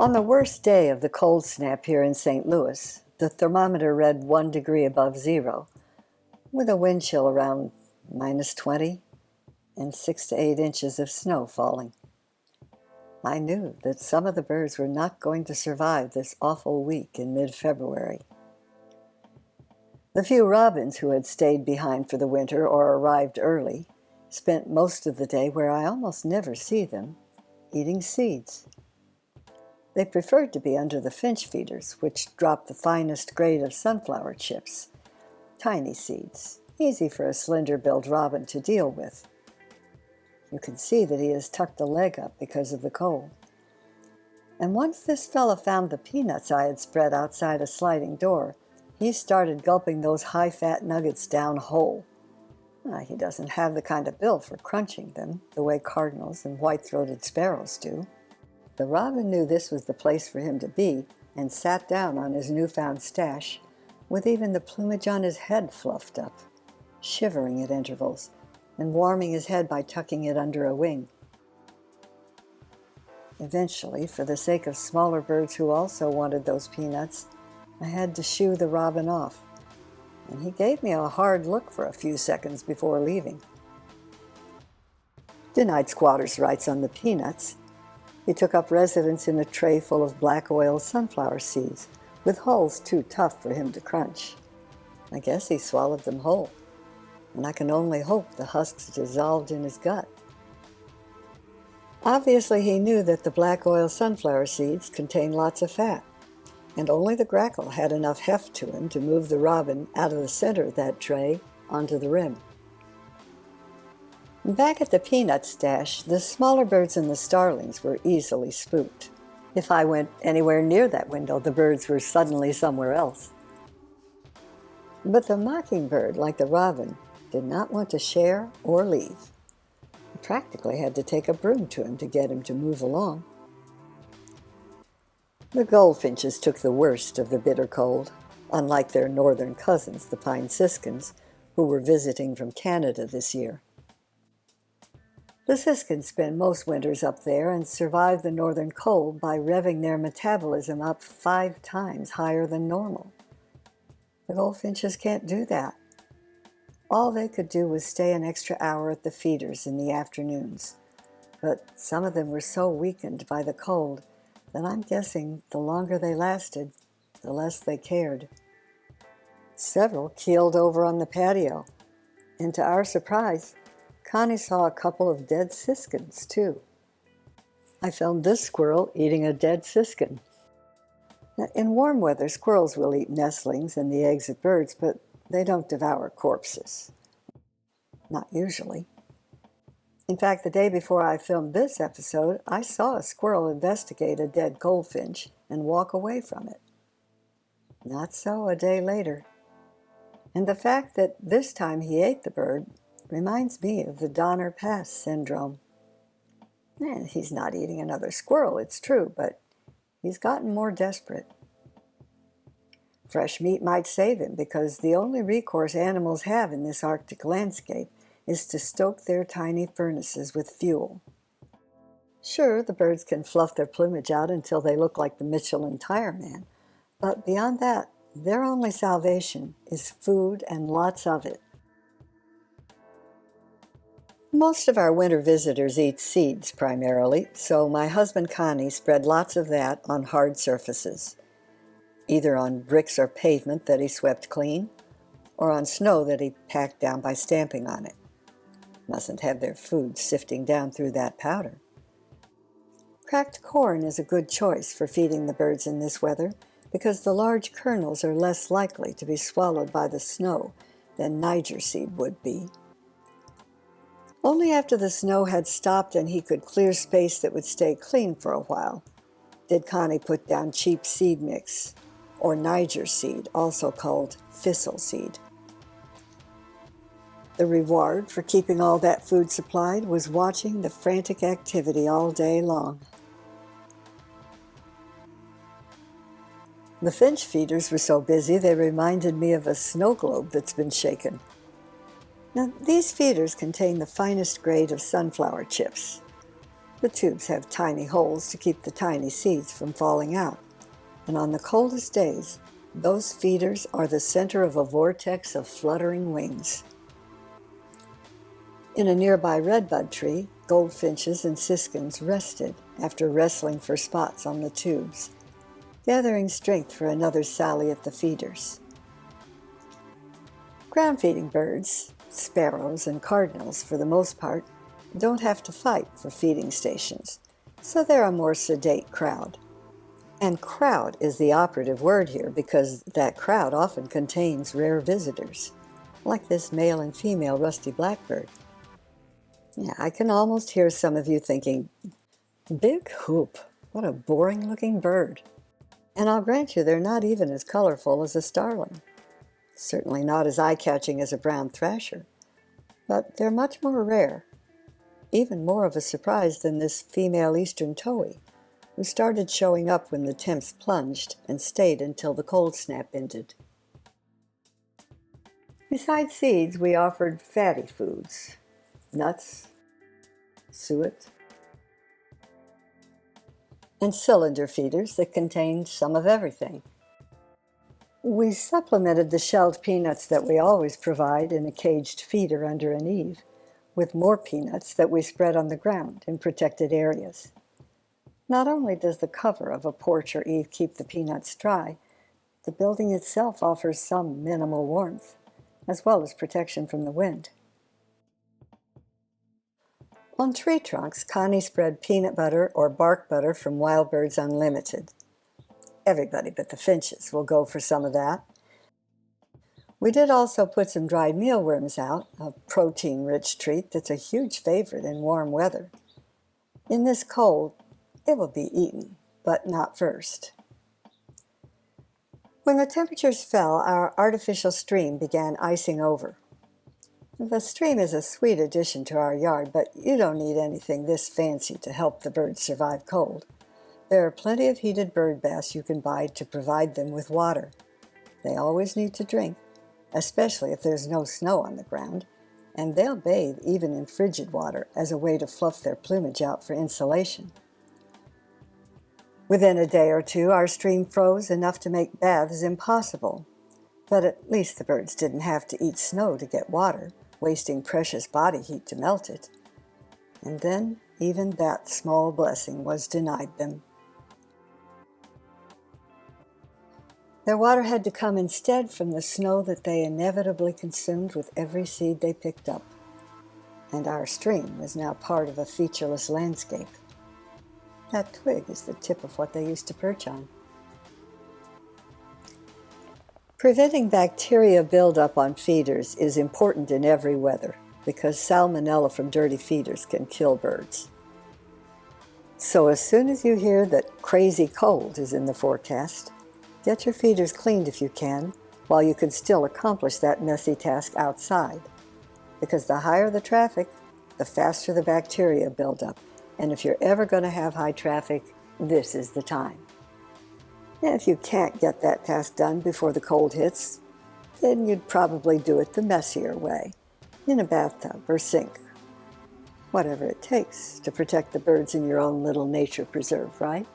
On the worst day of the cold snap here in St. Louis, the thermometer read 1 degree above zero, with a wind chill around -20 and 6 to 8 inches of snow falling. I knew that some of the birds were not going to survive this awful week in mid-February. The few robins who had stayed behind for the winter or arrived early spent most of the day where I almost never see them, eating seeds. They preferred to be under the finch feeders, which drop the finest grade of sunflower chips, tiny seeds, easy for a slender-billed robin to deal with. You can see that he has tucked a leg up because of the cold. And once this fella found the peanuts I had spread outside a sliding door, he started gulping those high-fat nuggets down whole. He doesn't have the kind of bill for crunching them, the way cardinals and white-throated sparrows do. The robin knew this was the place for him to be and sat down on his newfound stash, with even the plumage on his head fluffed up, shivering at intervals, and warming his head by tucking it under a wing. Eventually, for the sake of smaller birds who also wanted those peanuts, I had to shoo the robin off, and he gave me a hard look for a few seconds before leaving. Denied squatters' rights on the peanuts. He took up residence in a tray full of black oil sunflower seeds, with hulls too tough for him to crunch. I guess he swallowed them whole, and I can only hope the husks dissolved in his gut. Obviously, he knew that the black oil sunflower seeds contain lots of fat, and only the grackle had enough heft to him to move the robin out of the center of that tray onto the rim. Back at the peanut stash, the smaller birds and the starlings were easily spooked. If I went anywhere near that window, the birds were suddenly somewhere else. But the mockingbird, like the robin, did not want to share or leave. I practically had to take a broom to him to get him to move along. The goldfinches took the worst of the bitter cold, unlike their northern cousins, the pine siskins, who were visiting from Canada this year. The siskins spend most winters up there and survive the northern cold by revving their metabolism up 5 times higher than normal. The goldfinches can't do that. All they could do was stay an extra hour at the feeders in the afternoons, but some of them were so weakened by the cold that I'm guessing the longer they lasted, the less they cared. Several keeled over on the patio, and to our surprise, Connie saw a couple of dead siskins, too. I filmed this squirrel eating a dead siskin. Now, in warm weather, squirrels will eat nestlings and the eggs of birds, but they don't devour corpses. Not usually. In fact, the day before I filmed this episode, I saw a squirrel investigate a dead goldfinch and walk away from it. Not so a day later. And the fact that this time he ate the bird reminds me of the Donner Pass syndrome. And he's not eating another squirrel, it's true, but he's gotten more desperate. Fresh meat might save him because the only recourse animals have in this Arctic landscape is to stoke their tiny furnaces with fuel. Sure, the birds can fluff their plumage out until they look like the Michelin Tire Man, but beyond that, their only salvation is food and lots of it. Most of our winter visitors eat seeds primarily, so my husband Connie spread lots of that on hard surfaces, either on bricks or pavement that he swept clean, or on snow that he packed down by stamping on it. Mustn't have their food sifting down through that powder. Cracked corn is a good choice for feeding the birds in this weather because the large kernels are less likely to be swallowed by the snow than Niger seed would be. Only after the snow had stopped and he could clear space that would stay clean for a while did Connie put down cheap seed mix, or Niger seed, also called thistle seed. The reward for keeping all that food supplied was watching the frantic activity all day long. The finch feeders were so busy they reminded me of a snow globe that's been shaken. Now, these feeders contain the finest grade of sunflower chips. The tubes have tiny holes to keep the tiny seeds from falling out, and on the coldest days, those feeders are the center of a vortex of fluttering wings. In a nearby redbud tree, goldfinches and siskins rested after wrestling for spots on the tubes, gathering strength for another sally at the feeders. Ground-feeding birds, sparrows and cardinals for the most part, don't have to fight for feeding stations, so they're a more sedate crowd. And crowd is the operative word here because that crowd often contains rare visitors, like this male and female rusty blackbird. Yeah, I can almost hear some of you thinking, big hoop, what a boring-looking bird. And I'll grant you they're not even as colorful as a starling. Certainly not as eye-catching as a brown thrasher, but they're much more rare, even more of a surprise than this female eastern towhee, who started showing up when the temps plunged and stayed until the cold snap ended. Besides seeds, we offered fatty foods, nuts, suet, and cylinder feeders that contained some of everything. We supplemented the shelled peanuts that we always provide in a caged feeder under an eave with more peanuts that we spread on the ground in protected areas. Not only does the cover of a porch or eave keep the peanuts dry, the building itself offers some minimal warmth, as well as protection from the wind. On tree trunks, Connie spread peanut butter or bark butter from Wild Birds Unlimited. Everybody but the finches will go for some of that. We did also put some dried mealworms out, a protein-rich treat that's a huge favorite in warm weather. In this cold, it will be eaten, but not first. When the temperatures fell, our artificial stream began icing over. The stream is a sweet addition to our yard, but you don't need anything this fancy to help the birds survive cold. There are plenty of heated bird baths you can buy to provide them with water. They always need to drink, especially if there's no snow on the ground, and they'll bathe even in frigid water as a way to fluff their plumage out for insulation. Within a day or two, our stream froze enough to make baths impossible, but at least the birds didn't have to eat snow to get water, wasting precious body heat to melt it. And then, even that small blessing was denied them. Their water had to come instead from the snow that they inevitably consumed with every seed they picked up. And our stream was now part of a featureless landscape. That twig is the tip of what they used to perch on. Preventing bacteria buildup on feeders is important in every weather because salmonella from dirty feeders can kill birds. So as soon as you hear that crazy cold is in the forecast, get your feeders cleaned if you can, while you can still accomplish that messy task outside. Because the higher the traffic, the faster the bacteria build up. And if you're ever going to have high traffic, this is the time. And if you can't get that task done before the cold hits, then you'd probably do it the messier way, in a bathtub or sink. Whatever it takes to protect the birds in your own little nature preserve, right?